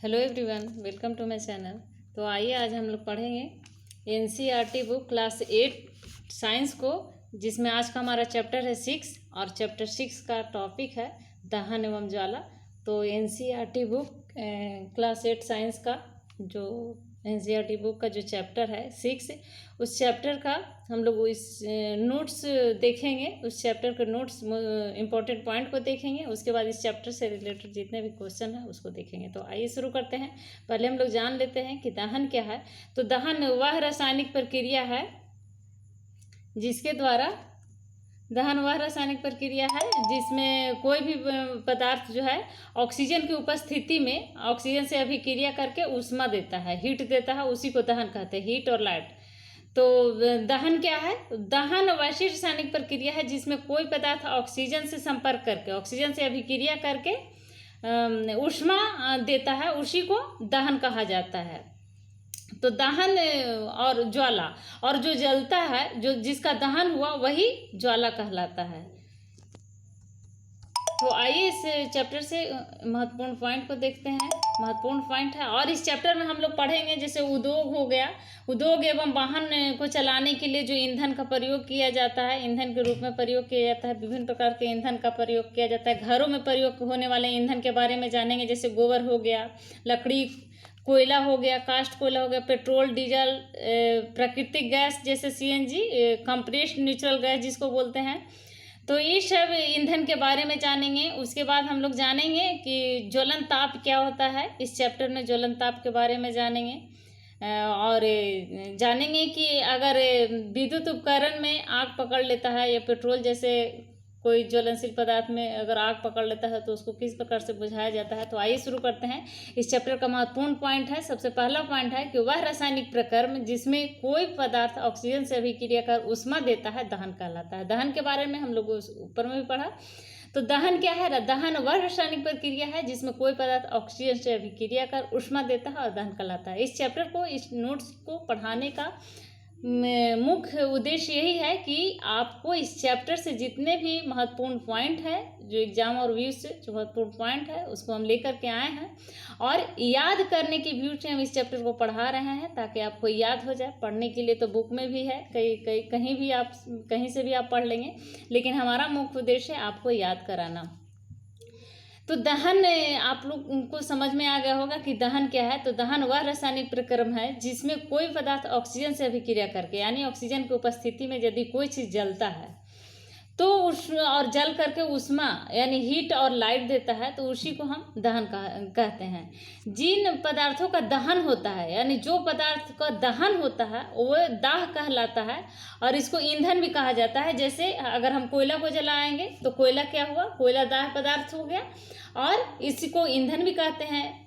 Hello everyone, welcome to my channel. तो आइए आज हम लोग पढ़ेंगे एनसीईआरटी बुक क्लास 8 साइंस को, जिसमें आज का हमारा चैप्टर है 6 और चैप्टर 6 का टॉपिक है दहन एवं ज्वाला। तो एनसीईआरटी बुक क्लास 8 साइंस का जो एनसीईआरटी बुक का जो चैप्टर है 6, उस चैप्टर का हम लोग इस नोट्स देखेंगे। उस चैप्टर के नोट्स इम्पोर्टेंट पॉइंट को देखेंगे, उसके बाद इस चैप्टर से रिलेटेड जितने भी क्वेश्चन हैं उसको देखेंगे। तो आइए शुरू करते हैं। पहले हम लोग जान लेते हैं कि दहन क्या है। तो दहन वह रासायनिक प्रक्रिया है जिसके द्वारा जिसमें कोई भी पदार्थ जो है ऑक्सीजन की उपस्थिति में ऑक्सीजन से अभिक्रिया करके ऊष्मा देता है, हीट देता है, उसी को दहन कहते हैं, हीट और लाइट। तो दहन क्या है? दहन वैसी रासायनिक प्रक्रिया है जिसमें कोई पदार्थ ऑक्सीजन से संपर्क करके, ऑक्सीजन से अभिक्रिया करके ऊष्मा देता है, उसी को दहन कहा जाता है। तो दहन और ज्वाला, और जो जलता है, जो जिसका दहन हुआ वही ज्वाला कहलाता है। तो आइए इस चैप्टर से महत्वपूर्ण पॉइंट को देखते हैं। महत्वपूर्ण पॉइंट है, और इस चैप्टर में हम लोग पढ़ेंगे जैसे उद्योग हो गया, उद्योग एवं वाहन को चलाने के लिए जो ईंधन का प्रयोग किया जाता है, ईंधन के रूप में प्रयोग किया जाता है। विभिन्न प्रकार के ईंधन का प्रयोग किया जाता है। घरों में प्रयोग होने वाले ईंधन के बारे में जानेंगे, जैसे गोबर हो गया, लकड़ी, कोयला हो गया, कास्ट कोयला हो गया, पेट्रोल, डीजल, प्राकृतिक गैस जैसे सीएनजी, कंप्रेस्ड नेचुरल गैस जिसको बोलते हैं। तो ये सब ईंधन के बारे में जानेंगे। उसके बाद हम लोग जानेंगे कि ज्वलन ताप क्या होता है। इस चैप्टर में ज्वलन ताप के बारे में जानेंगे, और जानेंगे कि अगर विद्युत उपकरण में आग पकड़ लेता है या पेट्रोल जैसे कोई ज्वलनशील पदार्थ में अगर आग पकड़ लेता है तो उसको किस प्रकार से बुझाया जाता है। तो आइए शुरू करते हैं। इस चैप्टर का महत्वपूर्ण पॉइंट है, सबसे पहला पॉइंट है कि वह रासायनिक प्रक्रम जिसमें कोई पदार्थ ऑक्सीजन से अभिक्रिया कर ऊष्मा देता है दहन कहलाता है। दहन के बारे में हम लोग ऊपर में भी पढ़ा। तो दहन क्या है? दहन वह रासायनिक प्रक्रिया है जिसमें कोई पदार्थ ऑक्सीजन से अभिक्रिया कर ऊष्मा देता है और दहन कहलाता है। इस चैप्टर को, इस नोट्स को पढ़ाने का मुख्य उद्देश्य यही है कि आपको इस चैप्टर से जितने भी महत्वपूर्ण पॉइंट है, जो एग्जाम और व्यू से जो महत्वपूर्ण पॉइंट है, उसको हम लेकर के आए हैं, और याद करने की व्यू से हम इस चैप्टर को पढ़ा रहे हैं ताकि आपको याद हो जाए। पढ़ने के लिए तो बुक में भी है, कहीं से भी आप पढ़ लेंगे, लेकिन हमारा मुख्य उद्देश्य है आपको याद कराना। तो दहन आप लोग को समझ में आ गया होगा कि दहन क्या है। तो दहन वह रासायनिक प्रक्रम है जिसमें कोई पदार्थ ऑक्सीजन से अभिक्रिया करके, यानी ऑक्सीजन की उपस्थिति में यदि कोई चीज़ जलता है तो और जल करके ऊष्मा यानी हीट और लाइट देता है, तो उसी को हम दहन कहते हैं। जिन पदार्थों का दहन होता है, यानी जो पदार्थ का दहन होता है वो दाह कहलाता है, और इसको ईंधन भी कहा जाता है। जैसे अगर हम कोयला को जलाएंगे तो कोयला क्या हुआ? कोयला दाह पदार्थ हो गया, और इसी को ईंधन भी कहते हैं।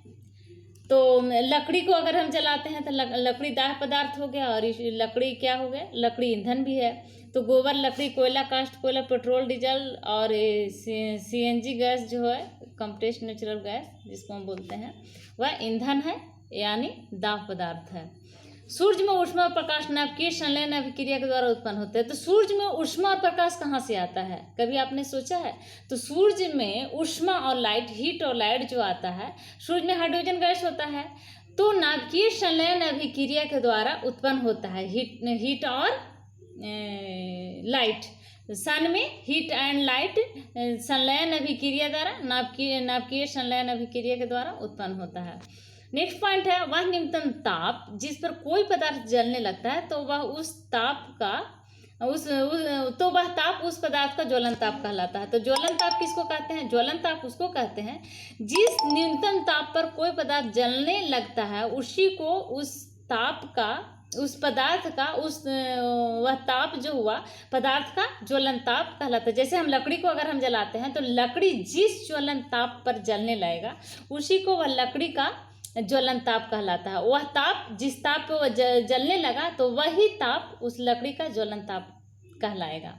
तो लकड़ी को अगर हम जलाते हैं तो लकड़ी दाह पदार्थ हो गया, और इस लकड़ी क्या हो गया? लकड़ी ईंधन भी है। तो गोबर, लकड़ी, कोयला, कास्ट कोयला, पेट्रोल, डीजल और सीएनजी गैस जो है, कंप्रेस्ड नेचुरल गैस जिसको हम बोलते हैं, वह ईंधन है, यानी दाह पदार्थ है। सूर्य में ऊष्मा और प्रकाश नाभिकीय संलयन अभिक्रिया के द्वारा उत्पन्न होते हैं। तो सूर्य में ऊष्मा और प्रकाश कहाँ से आता है? कभी आपने सोचा है? तो सूर्य में ऊष्मा और लाइट, हीट और लाइट जो आता है, सूर्य में हाइड्रोजन गैस होता है, तो नाभिकीय संलयन अभिक्रिया के द्वारा उत्पन्न होता है। हीट और लाइट, सन में हीट एंड लाइट संलयन अभिक्रिया द्वारा, नाभिकीय संलयन अभिक्रिया के द्वारा उत्पन्न होता है। नेक्स्ट पॉइंट है, वह न्यूनतम ताप जिस पर कोई पदार्थ जलने लगता है तो वह वह ताप उस पदार्थ का ज्वलन ताप कहलाता है। तो ज्वलन ताप किसको कहते हैं? ज्वलन ताप उसको कहते हैं जिस न्यूनतम ताप पर कोई पदार्थ जलने लगता है, उसी को उस ताप का, उस पदार्थ का, वह ताप जो हुआ पदार्थ का ज्वलन ताप कहलाता है। जैसे हम लकड़ी को अगर हम जलाते हैं तो लकड़ी जिस ज्वलन ताप पर जलने लगेगा उसी को वह लकड़ी का ज्वलन ताप कहलाता है। वह ताप, जिस ताप पे वह जलने लगा, तो वही ताप उस लकड़ी का ज्वलन ताप कहलाएगा।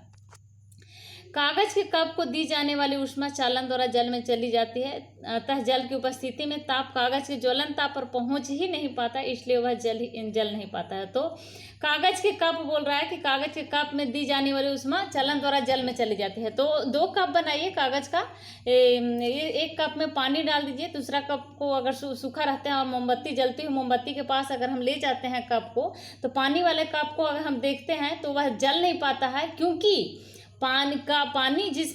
कागज के कप को दी जाने वाली ऊष्मा चालन द्वारा जल में चली जाती है, अतः जल की उपस्थिति में ताप कागज के ज्वलन ताप पर पहुंच ही नहीं पाता, इसलिए वह जल नहीं पाता है। तो कागज के कप बोल रहा है कि कागज के कप में दी जाने वाली ऊष्मा चालन द्वारा जल में चली जाती है। तो 2 कप बनाइए कागज का, एक कप में पानी डाल दीजिए, दूसरा कप को अगर सूखा रहता है और मोमबत्ती जलती हुई मोमबत्ती के पास अगर हम ले जाते हैं कप को, तो पानी वाले कप को अगर हम देखते हैं तो वह जल नहीं पाता है, क्योंकि पानी जिस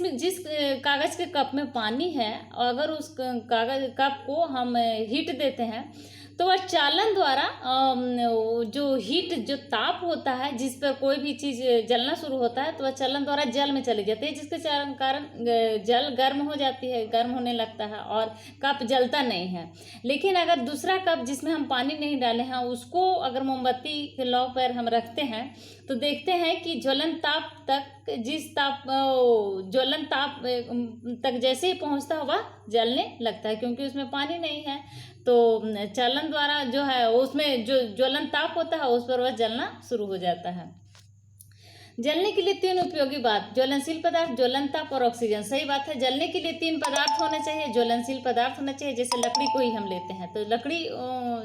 कागज के कप में पानी है, अगर उस कागज कप को हम हीट देते हैं तो वह चालन द्वारा जो हीट जो ताप होता है जिस पर कोई भी चीज़ जलना शुरू होता है, तो वह चालन द्वारा जल में चली जाती है, जिसके कारण जल गर्म हो जाती है, गर्म होने लगता है और कप जलता नहीं है। लेकिन अगर दूसरा कप जिसमें हम पानी नहीं डाले हैं उसको अगर मोमबत्ती के लौ पर हम रखते हैं तो देखते हैं कि ज्वलन ताप तक जैसे ही पहुंचता है वह जलने लगता है, क्योंकि उसमें पानी नहीं है। तो चालन द्वारा जो है उसमें जो ज्वलन ताप होता है उस पर वह जलना शुरू हो जाता है। जलने के लिए 3 उपयोगी बात, ज्वलनशील पदार्थ, ज्वलन ताप और ऑक्सीजन। सही बात है, जलने के लिए 3 पदार्थ होने चाहिए, ज्वलनशील पदार्थ होना चाहिए। जैसे लकड़ी को ही हम लेते हैं तो लकड़ी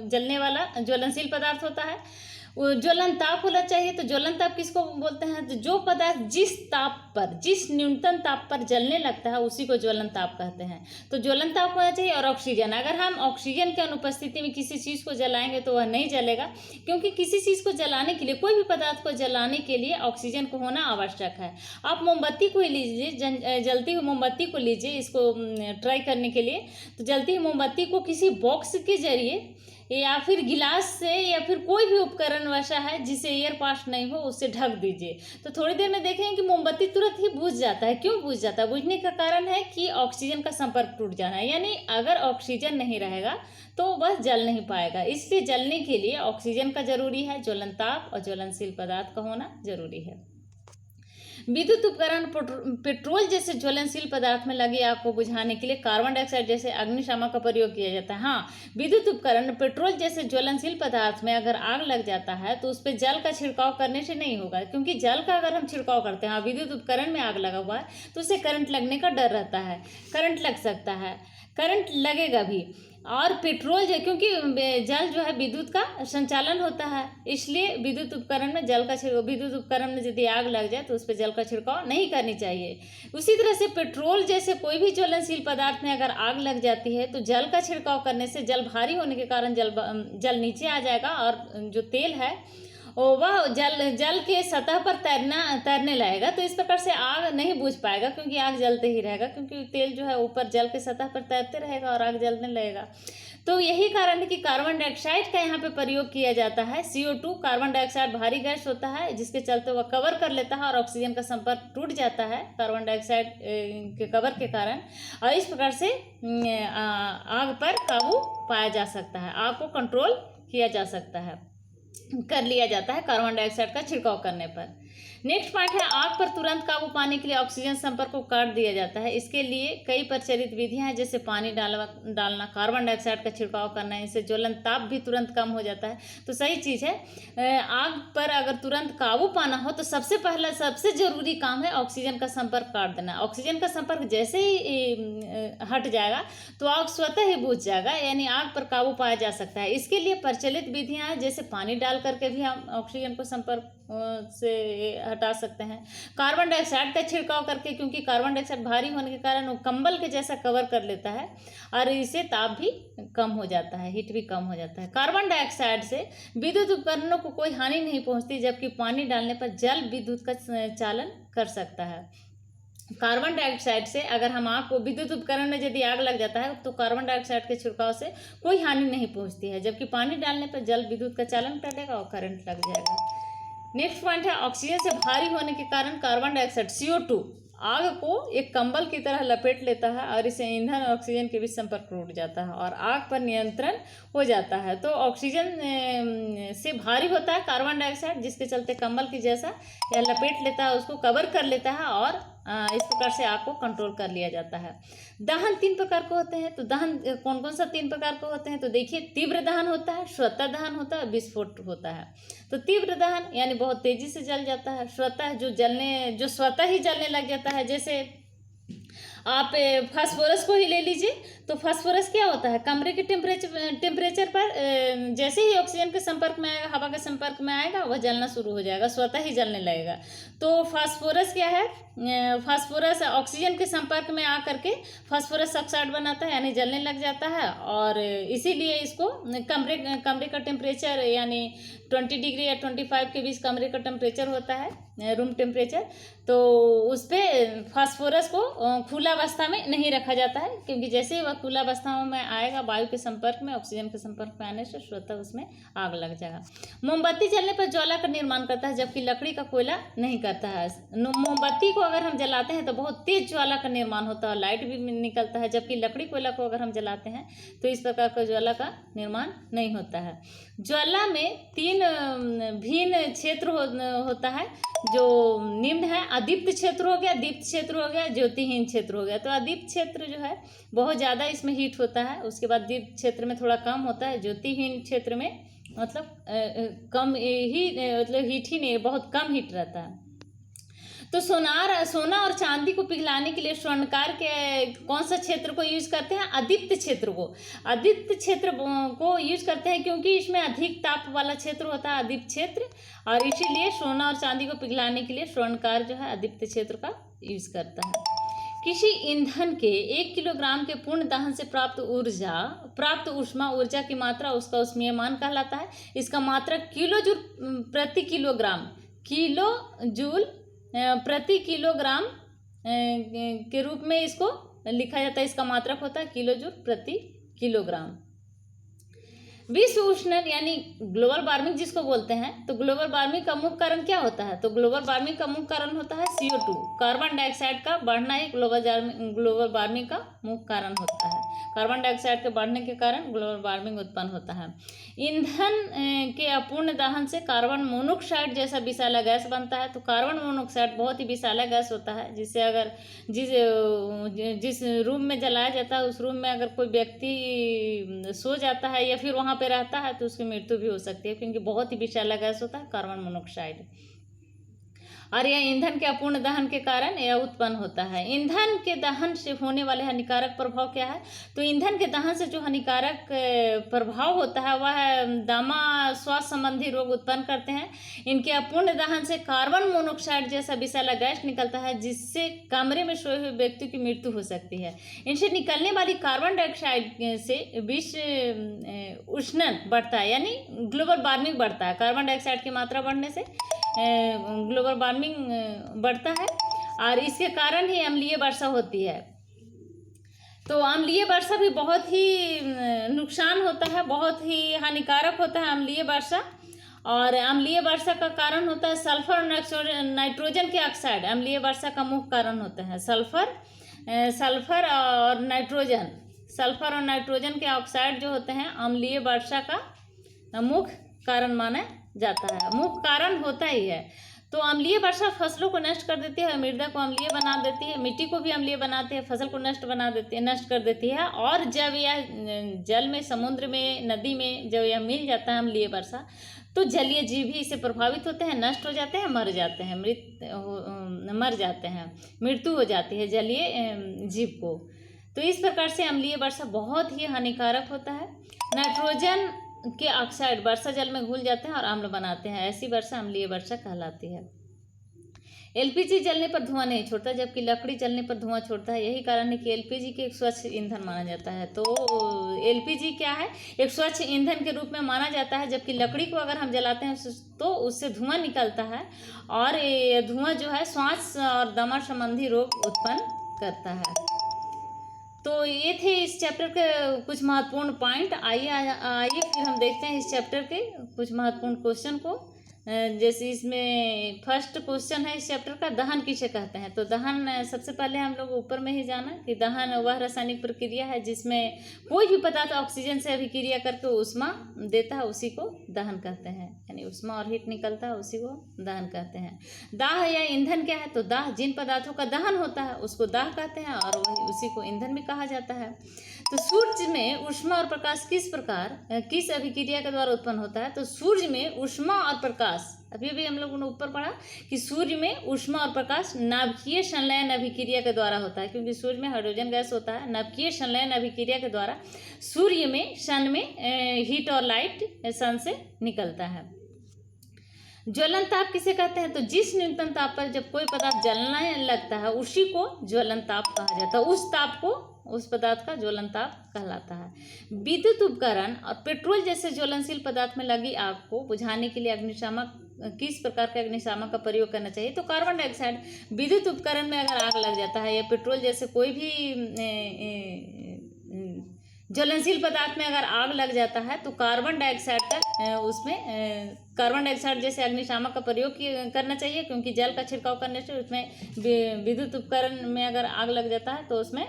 जलने वाला ज्वलनशील पदार्थ होता है। ज्वलन ताप होना चाहिए, तो ज्वलन ताप किसको बोलते हैं, तो जो पदार्थ जिस न्यूनतम ताप पर जलने लगता है उसी को ज्वलन ताप कहते हैं। तो ज्वलन ताप होना चाहिए। और ऑक्सीजन, अगर हम ऑक्सीजन के अनुपस्थिति में किसी चीज़ को जलाएंगे तो वह नहीं जलेगा, क्योंकि किसी चीज़ को जलाने के लिए, कोई भी पदार्थ को जलाने के लिए ऑक्सीजन को होना आवश्यक है। आप मोमबत्ती को ही लीजिए, जलती हुई मोमबत्ती को लीजिए, इसको ट्राई करने के लिए। तो जलती हुई मोमबत्ती को किसी बॉक्स के जरिए या फिर गिलास से या फिर कोई भी उपकरण वैसा है जिसे एयर पास नहीं हो उससे ढक दीजिए, तो थोड़ी देर में देखेंगे कि मोमबत्ती तुरंत ही बुझ जाता है। क्यों बुझ जाता है? बुझने का कारण है कि ऑक्सीजन का संपर्क टूट जाना है, यानी अगर ऑक्सीजन नहीं रहेगा तो वह जल नहीं पाएगा। इसलिए जलने के लिए ऑक्सीजन का जरूरी है, ज्वलन ताप और ज्वलनशील पदार्थ का होना जरूरी है। विद्युत उपकरण पेट्रोल जैसे ज्वलनशील पदार्थ में लगी आग को बुझाने के लिए कार्बन डाइऑक्साइड जैसे अग्निशामक का प्रयोग किया जाता है। हाँ, विद्युत उपकरण पेट्रोल जैसे ज्वलनशील पदार्थ में अगर आग लग जाता है तो उस पर जल का छिड़काव करने से नहीं होगा, क्योंकि जल का अगर हम छिड़काव करते हैं, विद्युत उपकरण में आग लगा हुआ है तो उसे करंट लगने का डर रहता है, करंट लग सकता है, करंट लगेगा भी। और पेट्रोल जो, क्योंकि जल जो है विद्युत का संचालन होता है, इसलिए विद्युत उपकरण में विद्युत उपकरण में यदि आग लग जाए तो उस पर जल का छिड़काव नहीं करनी चाहिए। उसी तरह से पेट्रोल जैसे कोई भी ज्वलनशील पदार्थ में अगर आग लग जाती है तो जल का छिड़काव करने से जल भारी होने के कारण जल नीचे आ जाएगा और जो तेल है वह जल के सतह पर तैरने लगेगा। तो इस प्रकार से आग नहीं बुझ पाएगा, क्योंकि आग जलते ही रहेगा, क्योंकि तेल जो है ऊपर जल के सतह पर तैरते रहेगा और आग जलने लगेगा। तो यही कारण है कि कार्बन डाइऑक्साइड का यहाँ पे प्रयोग किया जाता है। CO2 कार्बन डाइऑक्साइड भारी गैस होता है, जिसके चलते वह कवर कर लेता है और ऑक्सीजन का संपर्क टूट जाता है कार्बन डाइऑक्साइड के कवर के कारण, और इस प्रकार से आग पर काबू पाया जा सकता है, आग को कंट्रोल किया जा सकता है, कर लिया जाता है कार्बन डाइऑक्साइड का छिड़काव करने पर। नेक्स्ट पॉइंट है, आग पर तुरंत काबू पाने के लिए ऑक्सीजन संपर्क को काट दिया जाता है। इसके लिए कई प्रचलित विधियां हैं, जैसे पानी डालना, कार्बन डाइऑक्साइड का छिड़काव करना, इससे ज्वलन ताप भी तुरंत कम हो जाता है। तो सही चीज़ है। आग पर अगर तुरंत काबू पाना हो तो सबसे जरूरी काम है ऑक्सीजन का संपर्क काट देना। ऑक्सीजन का संपर्क जैसे ही हट जाएगा तो आग स्वतः ही बुझ जाएगा, यानी आग पर काबू पाया जा सकता है। इसके लिए प्रचलित विधियाँ हैं, जैसे पानी डाल करके भी हम ऑक्सीजन को संपर्क से हटा सकते हैं, कार्बन डाइऑक्साइड का छिड़काव करके, क्योंकि कार्बन डाइऑक्साइड भारी होने के कारण वो कंबल के जैसा कवर कर लेता है और इससे ताप भी कम हो जाता है, हीट भी कम हो जाता है। कार्बन डाइऑक्साइड से विद्युत उपकरणों को कोई हानि नहीं पहुंचती, जबकि पानी डालने पर जल विद्युत का चालन कर सकता है। कार्बन डाइऑक्साइड से अगर हम आग को, विद्युत उपकरण में यदि आग लग जाता है तो कार्बन डाइऑक्साइड के छिड़काव से कोई हानि नहीं पहुंचती है, जबकि पानी डालने पर जल विद्युत का चालन कर देगा और करंट लग जाएगा। नेक्स्ट पॉइंट है, ऑक्सीजन से भारी होने के कारण कार्बन डाइऑक्साइड CO2 आग को एक कंबल की तरह लपेट लेता है और इसे ईंधन और ऑक्सीजन के बीच संपर्क टूट जाता है और आग पर नियंत्रण हो जाता है। तो ऑक्सीजन से भारी होता है कार्बन डाइऑक्साइड, जिसके चलते कंबल की जैसा यह लपेट लेता है, उसको कवर कर लेता है और इस प्रकार से आग को कंट्रोल कर लिया जाता है। दहन 3 प्रकार के होते हैं। तो दहन कौन कौन सा 3 प्रकार के होते हैं? तो देखिए, तीव्र दहन होता है, स्वतः दहन होता है, विस्फोट होता है। तो तीव्र दहन यानी बहुत तेजी से जल जाता है। स्वतः जो स्वतः ही जलने लग जाता है। जैसे आप फास्फोरस को ही ले लीजिए, तो फास्फोरस क्या होता है? कमरे के टेम्परेचर पर जैसे ही ऑक्सीजन के संपर्क में आएगा, हवा के संपर्क में आएगा, वह जलना शुरू हो जाएगा, स्वतः ही जलने लगेगा। तो फास्फोरस क्या है? फास्फोरस ऑक्सीजन के संपर्क में आकर के फास्फोरस ऑक्साइड बनाता है, यानी जलने लग जाता है। और इसीलिए इसको कमरे का टेम्परेचर यानी 20 डिग्री या 25 के बीच कमरे का टेम्परेचर होता है, रूम टेम्परेचर। तो उस पर फास्फोरस को खुला अवस्था में नहीं रखा जाता है, क्योंकि जैसे ही वह खुला अवस्था में आएगा, वायु के संपर्क में, ऑक्सीजन के संपर्क में आने से स्वतः उसमें आग लग जाएगा। मोमबत्ती जलने पर ज्वाला का निर्माण करता है, जबकि लकड़ी का कोयला नहीं करता है। मोमबत्ती को अगर हम जलाते हैं तो बहुत तेज ज्वाला का निर्माण होता है, लाइट भी निकलता है, जबकि लकड़ी कोयला को अगर हम जलाते हैं तो इस प्रकार का ज्वाला का निर्माण नहीं होता है। ज्वाला में 3 भिन्न क्षेत्र होता है, जो निम्न है। अदीप्त क्षेत्र हो गया, दीप्त क्षेत्र हो गया, ज्योतिहीन क्षेत्र हो गया। तो अदीप्त क्षेत्र जो है बहुत ज़्यादा इसमें हीट होता है, उसके बाद दीप्त क्षेत्र में थोड़ा कम होता है, ज्योतिहीन क्षेत्र में मतलब कम ही, मतलब हीट ही नहीं, बहुत कम हीट रहता है। तो सोना और चांदी को पिघलाने के लिए स्वर्णकार के कौन सा क्षेत्र को यूज करते हैं? अदीप्त क्षेत्र को। अदीप्त क्षेत्र को यूज करते हैं क्योंकि इसमें अधिक ताप वाला क्षेत्र होता है, अदीप्त क्षेत्र, और इसीलिए सोना और चांदी को पिघलाने के लिए स्वर्णकार जो है अदीप्त क्षेत्र का यूज करता है। किसी ईंधन के 1 किलोग्राम के पूर्ण दहन से प्राप्त ऊष्मा ऊर्जा की मात्रा उसका ऊष्मीयमान कहलाता है। इसका मात्रक किलो जूल प्रति किलोग्राम, किलो जूल प्रति किलोग्राम के रूप में इसको लिखा जाता है। इसका मात्रक होता है किलो जूल प्रति किलोग्राम। विश्व उष्णन यानी ग्लोबल वार्मिंग जिसको बोलते हैं, तो ग्लोबल वार्मिंग का मुख्य कारण क्या होता है? तो ग्लोबल वार्मिंग का मुख्य कारण होता है CO2, कार्बन डाइऑक्साइड का बढ़ना ही ग्लोबल वार्मिंग का मुख्य कारण होता है। कार्बन डाइऑक्साइड के बढ़ने के कारण ग्लोबल वार्मिंग उत्पन्न होता है। ईंधन के अपूर्ण दहन से कार्बन मोनोऑक्साइड जैसा विषैला गैस बनता है। तो कार्बन मोनोऑक्साइड बहुत ही विषैला गैस होता है, जिससे अगर जिस रूम में जलाया जाता है, उस रूम में अगर कोई व्यक्ति सो जाता है या फिर वहाँ पे रहता है तो उसकी मृत्यु भी हो सकती है, क्योंकि बहुत ही विषैला गैस होता है कार्बन मोनोऑक्साइड। और यह ईंधन के अपूर्ण दहन के कारण यह उत्पन्न होता है। ईंधन के दहन से होने वाले हानिकारक प्रभाव क्या है? तो ईंधन के दहन से जो हानिकारक प्रभाव होता है वह दमा, स्वास्थ्य संबंधी रोग उत्पन्न करते हैं। इनके अपूर्ण दहन से कार्बन मोनोऑक्साइड जैसा विषैला गैस निकलता है, जिससे कमरे में सोए हुए व्यक्ति की मृत्यु हो सकती है। इनसे निकलने वाली कार्बन डाइऑक्साइड से विश्व उष्णन बढ़ता है, यानी ग्लोबल वार्मिंग बढ़ता है। कार्बन डाइऑक्साइड की मात्रा बढ़ने से ग्लोबल वार्मिंग बढ़ता है, और इसके कारण ही अम्लीय वर्षा होती है। तो अम्लीय वर्षा भी बहुत ही नुकसान होता है, बहुत ही हानिकारक होता है अम्लीय वर्षा। और अम्लीय वर्षा का कारण होता है सल्फर और नाइट्रोजन के ऑक्साइड। अम्लीय वर्षा का मुख्य कारण होता है सल्फर और नाइट्रोजन के ऑक्साइड जो होते हैं अम्लीय वर्षा का मुख्य कारण माना जाता है, मुख्य कारण होता ही है। तो अम्लीय वर्षा फसलों को नष्ट कर देती है, मृदा को अम्लीय बना देती है, मिट्टी को भी अम्लीय बनाती है, फसल को नष्ट कर देती है। और जब यह जल में, समुद्र में, नदी में जब यह मिल जाता है अम्लीय वर्षा, तो जलीय जीव भी इससे प्रभावित होते हैं, नष्ट हो जाते हैं, मर जाते हैं, मृत्यु हो जाती है जलीय जीव को। तो इस प्रकार से अम्लीय वर्षा बहुत ही हानिकारक होता है। नाइट्रोजन के ऑक्साइड वर्षा जल में घुल जाते हैं और अम्ल बनाते हैं, ऐसी वर्षा अम्लीय वर्षा कहलाती है। LPG जलने पर धुआं नहीं छोड़ता, जबकि लकड़ी जलने पर धुआं छोड़ता है। यही कारण है कि LPG के एक स्वच्छ ईंधन माना जाता है। तो LPG क्या है? एक स्वच्छ ईंधन के रूप में माना जाता है, जबकि लकड़ी को अगर हम जलाते हैं तो उससे धुआं निकलता है, और ये धुआं जो है श्वास और दमा संबंधी रोग उत्पन्न करता है। तो ये थे इस चैप्टर के कुछ महत्वपूर्ण पॉइंट। आइए फिर हम देखते हैं इस चैप्टर के कुछ महत्वपूर्ण क्वेश्चन को। जैसे इसमें फर्स्ट क्वेश्चन है इस चैप्टर का, दहन किसे कहते हैं। तो दहन सबसे पहले हम लोग ऊपर में ही जाना कि दहन वह रासायनिक प्रक्रिया है जिसमें कोई भी पदार्थ ऑक्सीजन से अभिक्रिया करके ऊष्मा देता है, उसी को दहन कहते हैं। यानी ऊष्मा और हीट निकलता है, उसी को दहन कहते हैं। दाह या ईंधन क्या है। तो दाह जिन पदार्थों का दहन होता है उसको दाह कहते हैं, और उसी को ईंधन भी कहा जाता है। तो सूर्य में ऊष्मा और प्रकाश किस अभिक्रिया के द्वारा उत्पन्न होता है। तो सूर्य में ऊष्मा और प्रकाश, अभी भी हम लोगों ने ऊपर पढ़ा कि सूर्य में ऊष्मा और प्रकाश नाभिकीय संलयन अभिक्रिया के द्वारा होता है, क्योंकि सूर्य में हाइड्रोजन गैस होता है। नाभिकीय संलयन अभिक्रिया के द्वारा सूर्य में सन में हीट और लाइट सन से निकलता है। ज्वलन ताप किसे कहते हैं। तो जिस न्यूनतम ताप पर जब कोई पदार्थ जलने लगता है उसी को ज्वलन ताप कहा जाता है। उस ताप को, उस पदार्थ का ज्वलन ताप कहलाता है। विद्युत उपकरण और पेट्रोल जैसे ज्वलनशील पदार्थ में लगी आग को बुझाने के लिए अग्निशामक, किस प्रकार के अग्निशामक का प्रयोग करना चाहिए। तो कार्बन डाइऑक्साइड। विद्युत उपकरण में अगर आग लग जाता है या पेट्रोल जैसे कोई भी ज्वलनशील पदार्थ में अगर आग लग जाता है तो कार्बन डाइऑक्साइड का उसमें कार्बन डाइऑक्साइड जैसे अग्निशामक का प्रयोग करना चाहिए, क्योंकि जल का छिड़काव करने से उसमें विद्युत उपकरण में अगर आग लग जाता है तो उसमें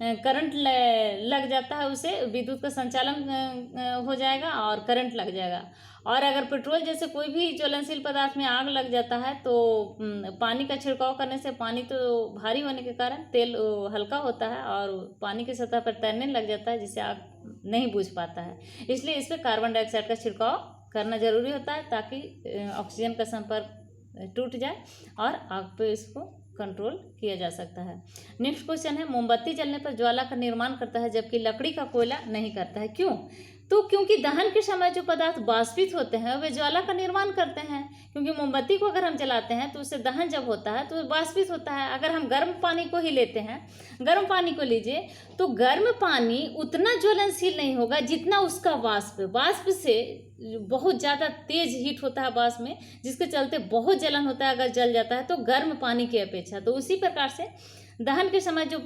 करंट लग जाता है, उसे विद्युत का संचालन हो जाएगा और करंट लग जाएगा। और अगर पेट्रोल जैसे कोई भी ज्वलनशील पदार्थ में आग लग जाता है तो पानी का छिड़काव करने से, पानी तो भारी होने के कारण तेल हल्का होता है और पानी की सतह पर तैरने लग जाता है, जिससे आग नहीं बुझ पाता है। इसलिए इस पर कार्बन डाइऑक्साइड का छिड़काव करना जरूरी होता है ताकि ऑक्सीजन का संपर्क टूट जाए और आग पे इसको कंट्रोल किया जा सकता है। नेक्स्ट क्वेश्चन है, मोमबत्ती जलने पर ज्वाला का निर्माण करता है जबकि लकड़ी का कोयला नहीं करता है। क्यों। तो क्योंकि दहन के समय जो पदार्थ वाष्पित होते हैं वे ज्वाला का निर्माण करते हैं, क्योंकि मोमबत्ती को अगर हम जलाते हैं तो उससे दहन जब होता है तो वाष्पित होता है। अगर हम गर्म पानी को ही लेते हैं, गर्म पानी को लीजिए तो गर्म पानी उतना ज्वलनशील नहीं होगा जितना उसका वाष्प से बहुत ज़्यादा तेज हीट होता है वाष्प में, जिसके चलते बहुत जलन होता है अगर जल जाता है तो गर्म पानी की अपेक्षा। तो उसी प्रकार से दहन के समय जो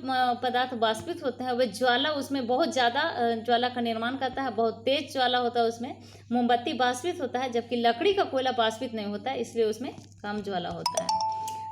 पदार्थ वाष्पित होते हैं वह ज्वाला, उसमें बहुत ज़्यादा ज्वाला का निर्माण करता है, बहुत तेज ज्वाला होता है उसमें। मोमबत्ती वाष्पित होता है जबकि लकड़ी का कोयला वाष्पित नहीं होता है, इसलिए उसमें कम ज्वाला होता है।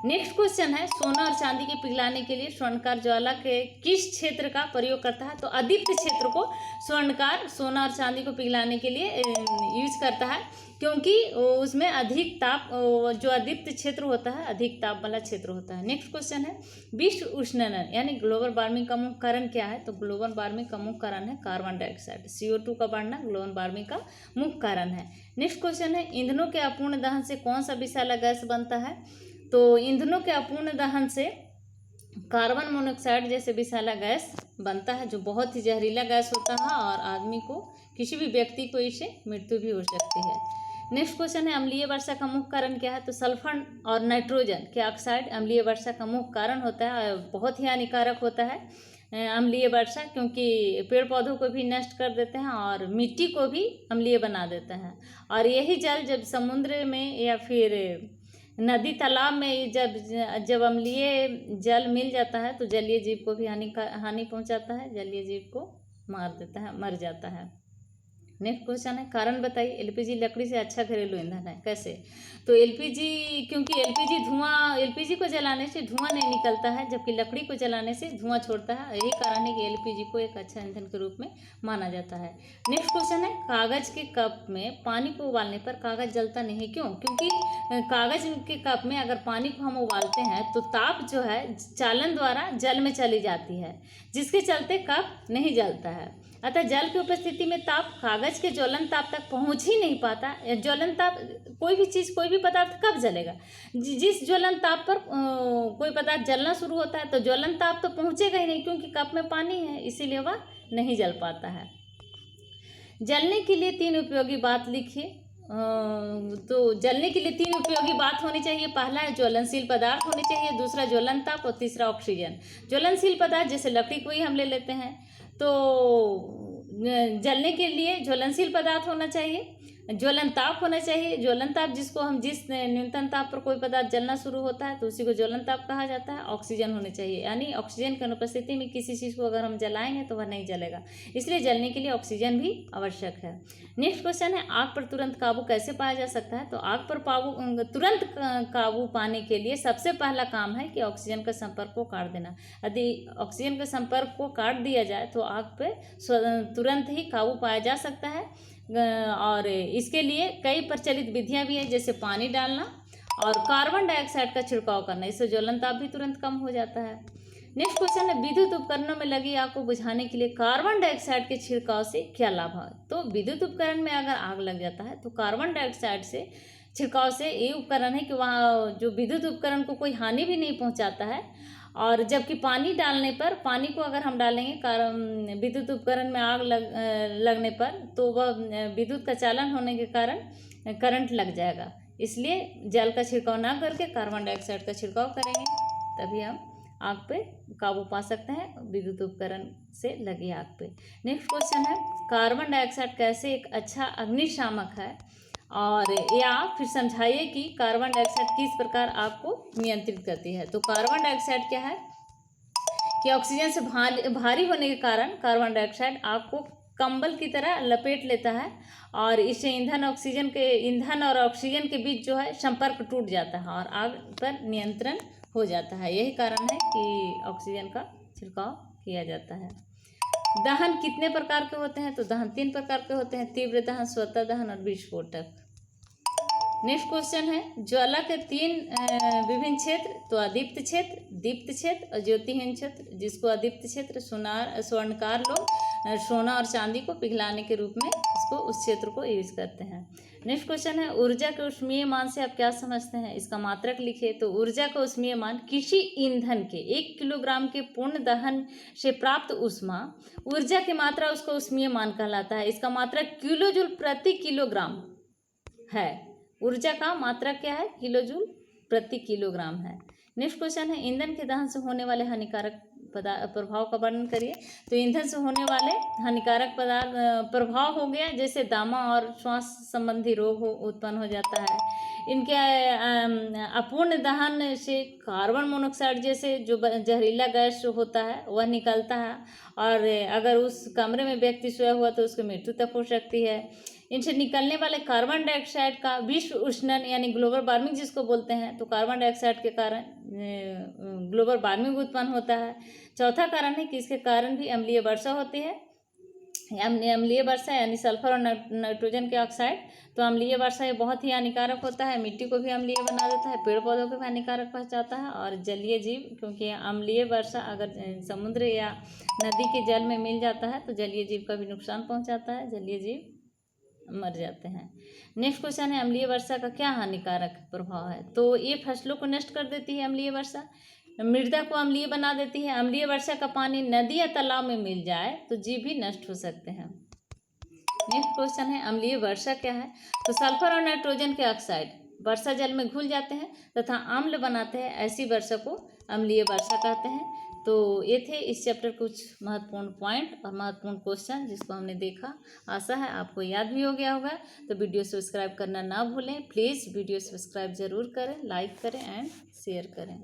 नेक्स्ट क्वेश्चन है, सोना और चांदी के पिघलाने के लिए स्वर्णकार ज्वाला के किस क्षेत्र का प्रयोग करता है। तो अदीप्त क्षेत्र को स्वर्णकार सोना और चांदी को पिघलाने के लिए यूज करता है, क्योंकि उसमें अधिक ताप, जो अदीप्त क्षेत्र होता है अधिक ताप वाला क्षेत्र होता है। नेक्स्ट क्वेश्चन है, विश्व उष्णन यानी ग्लोबल वार्मिंग का मुख्य कारण क्या है। तो ग्लोबल वार्मिंग का मुख्य कारण है कार्बन डाइऑक्साइड, CO2 का बढ़ना ग्लोबल वार्मिंग का मुख्य कारण है। नेक्स्ट क्वेश्चन है, ईंधनों के अपूर्ण दहन से कौन सा विषैला गैस बनता है। तो ईंधनों के अपूर्ण दहन से कार्बन मोनोऑक्साइड जैसे विषैला गैस बनता है, जो बहुत ही जहरीला गैस होता है और आदमी को, किसी भी व्यक्ति को इससे मृत्यु भी हो सकती है। नेक्स्ट क्वेश्चन है, अम्लीय वर्षा का मुख्य कारण क्या है। तो सल्फर और नाइट्रोजन के ऑक्साइड अम्लीय वर्षा का मुख्य कारण होता है, बहुत ही हानिकारक होता है अम्लीय वर्षा, क्योंकि पेड़ पौधों को भी नष्ट कर देते हैं और मिट्टी को भी अम्लीय बना देता है। और यही जल जब समुद्र में या फिर नदी तालाब में जब अम्लीय जल मिल जाता है तो जलीय जीव को भी हानि पहुंचाता है, जलीय जीव को मार देता है, मर जाता है। नेक्स्ट क्वेश्चन है, कारण बताइए एलपीजी लकड़ी से अच्छा घरेलू ईंधन है, कैसे। तो एलपीजी, क्योंकि एलपीजी को जलाने से धुआं नहीं निकलता है जबकि लकड़ी को जलाने से धुआं छोड़ता है, यही कारण है कि एलपीजी को एक अच्छा ईंधन के रूप में माना जाता है। नेक्स्ट क्वेश्चन है, कागज के कप में पानी को उबालने पर कागज जलता नहीं, क्यों। क्योंकि कागज के कप में अगर पानी को हम उबालते हैं तो ताप जो है चालन द्वारा जल में चली जाती है, जिसके चलते कप नहीं जलता है। अतः जल की उपस्थिति में ताप कागज के ज्वलन ताप तक पहुंच ही नहीं पाता। ज्वलन ताप, कोई भी चीज़, कोई भी पदार्थ कब जलेगा, जिस ज्वलन ताप पर कोई पदार्थ जलना शुरू होता है तो ज्वलन ताप तो पहुंचेगा ही नहीं, क्योंकि कप में पानी है, इसीलिए वह नहीं जल पाता है। जलने के लिए 3 उपयोगी बात लिखिए। तो जलने के लिए 3 उपयोगी बात होनी चाहिए। पहला है ज्वलनशील पदार्थ होनी चाहिए, दूसरा ज्वलन ताप और तीसरा ऑक्सीजन। ज्वलनशील पदार्थ जैसे लकड़ी को ही हम ले लेते हैं, तो जलने के लिए ज्वलनशील पदार्थ होना चाहिए। ज्वलन ताप होना चाहिए। ज्वलन ताप जिसको हम जिस न्यूनतम ताप पर कोई पदार्थ जलना शुरू होता है तो उसी को ज्वलन ताप कहा जाता है। ऑक्सीजन होनी चाहिए, यानी ऑक्सीजन की अनुपस्थिति में किसी चीज़ को अगर हम जलाएंगे तो वह नहीं जलेगा, इसलिए जलने के लिए ऑक्सीजन भी आवश्यक है। नेक्स्ट क्वेश्चन है, आग पर तुरंत काबू कैसे पाया जा सकता है? तो आग पर तुरंत काबू पाने के लिए सबसे पहला काम है कि ऑक्सीजन के संपर्क को काट देना। यदि ऑक्सीजन के संपर्क को काट दिया जाए तो आग पर तुरंत ही काबू पाया जा सकता है। और इसके लिए कई प्रचलित विधियां भी हैं, जैसे पानी डालना और कार्बन डाइऑक्साइड का छिड़काव करना, इससे ज्वलन ताप भी तुरंत कम हो जाता है। नेक्स्ट क्वेश्चन है, विद्युत उपकरणों में लगी आग को बुझाने के लिए कार्बन डाइऑक्साइड के छिड़काव से क्या लाभ है? तो विद्युत उपकरण में अगर आग लग जाता है तो कार्बन डाइऑक्साइड से छिड़काव से ये उपकरण है कि वहाँ जो विद्युत उपकरण को कोई हानि भी नहीं पहुँचाता है। और जबकि पानी डालने पर, पानी को अगर हम डालेंगे विद्युत उपकरण में आग लगने पर तो वह विद्युत का चालन होने के कारण करंट लग जाएगा, इसलिए जल का छिड़काव ना करके कार्बन डाइऑक्साइड का छिड़काव करेंगे, तभी हम आग पे काबू पा सकते हैं विद्युत उपकरण से लगी आग पे। नेक्स्ट क्वेश्चन है, कार्बन डाइऑक्साइड कैसे एक अच्छा अग्निशामक है? और या फिर समझाइए कि कार्बन डाइऑक्साइड किस प्रकार आग को नियंत्रित करती है? तो कार्बन डाइऑक्साइड क्या है कि ऑक्सीजन से भारी होने के कारण कार्बन डाइऑक्साइड आग को कंबल की तरह लपेट लेता है और इससे ईंधन और ऑक्सीजन के बीच जो है संपर्क टूट जाता है और आग पर नियंत्रण हो जाता है। यही कारण है कि ऑक्सीजन का छिड़काव किया जाता है। दहन कितने प्रकार के होते हैं? तो दहन 3 प्रकार के होते हैं, तीव्र दहन, स्वतः दहन और विस्फोटक। नेक्स्ट क्वेश्चन है, ज्वाला के 3 विभिन्न क्षेत्र, तो अदीप्त क्षेत्र, दीप्त क्षेत्र और ज्योतिहीन क्षेत्र, जिसको अदीप्त क्षेत्र स्वर्णकार लोग सोना और चांदी को पिघलाने के रूप में उस क्षेत्र को यूज करते हैं। नेक्स्ट क्वेश्चन है, ऊर्जा के ऊष्मीय मान से आप क्या समझते हैं? इसका मात्रक लिखिए। तो ऊर्जा का ऊष्मीय मान किसी ईंधन के 1 किलोग्राम के पूर्ण दहन से प्राप्त ऊष्मा ऊर्जा की मात्रा, उसका ऊष्मीय मान कहलाता है। इसका मात्रक किलोजूल प्रति किलोग्राम है। ऊर्जा का मात्रक क्या है? किलोजूल प्रति किलोग्राम है। नेक्स्ट क्वेश्चन है, ईंधन के दहन से होने वाले हानिकारक प्रभाव का वर्णन करिए। तो ईंधन से होने वाले हानिकारक प्रभाव हो गया, जैसे दमा और श्वास संबंधी रोग उत्पन्न हो जाता है। इनके अपूर्ण दहन से कार्बन मोनोऑक्साइड जैसे जो जहरीला गैस होता है वह निकलता है और अगर उस कमरे में व्यक्ति सोया हुआ तो उसकी मृत्यु तक हो सकती है। इनसे निकलने वाले कार्बन डाइऑक्साइड का विश्व उष्णन यानी ग्लोबल वार्मिंग जिसको बोलते हैं, तो कार्बन डाइऑक्साइड के कारण ग्लोबल वार्मिंग उत्पन्न होता है। चौथा कारण है कि इसके कारण भी अम्लीय वर्षा होती है। अम्लीय वर्षा यानी सल्फर और नाइट्रोजन के ऑक्साइड, तो अम्लीय वर्षा ये बहुत ही हानिकारक होता है, मिट्टी को भी अम्लीय बना देता है, पेड़ पौधों को भी हानिकारक पहुंचाता है और जलीय जीव, क्योंकि अम्लीय वर्षा अगर समुद्र या नदी के जल में मिल जाता है तो जलीय जीव का भी नुकसान पहुंचाता है, जलीय जीव मर जाते हैं। नेक्स्ट क्वेश्चन है, अम्लीय वर्षा का क्या हानिकारक प्रभाव है? तो ये फसलों को नष्ट कर देती है अम्लीय वर्षा, मृदा को अम्लीय बना देती है। अम्लीय वर्षा का पानी नदी या तालाब में मिल जाए तो जीव भी नष्ट हो सकते हैं। नेक्स्ट क्वेश्चन है, अम्लीय वर्षा क्या है? तो सल्फर और नाइट्रोजन के ऑक्साइड वर्षा जल में घुल जाते हैं तथा अम्ल बनाते हैं, ऐसी वर्षा को अम्लीय वर्षा कहते हैं। तो ये थे इस चैप्टर कुछ महत्वपूर्ण पॉइंट और महत्वपूर्ण क्वेश्चन जिसको हमने देखा। आशा है आपको याद भी हो गया होगा। तो वीडियो सब्सक्राइब करना ना भूलें, प्लीज़ वीडियो सब्सक्राइब ज़रूर करें, लाइक करें एंड शेयर करें।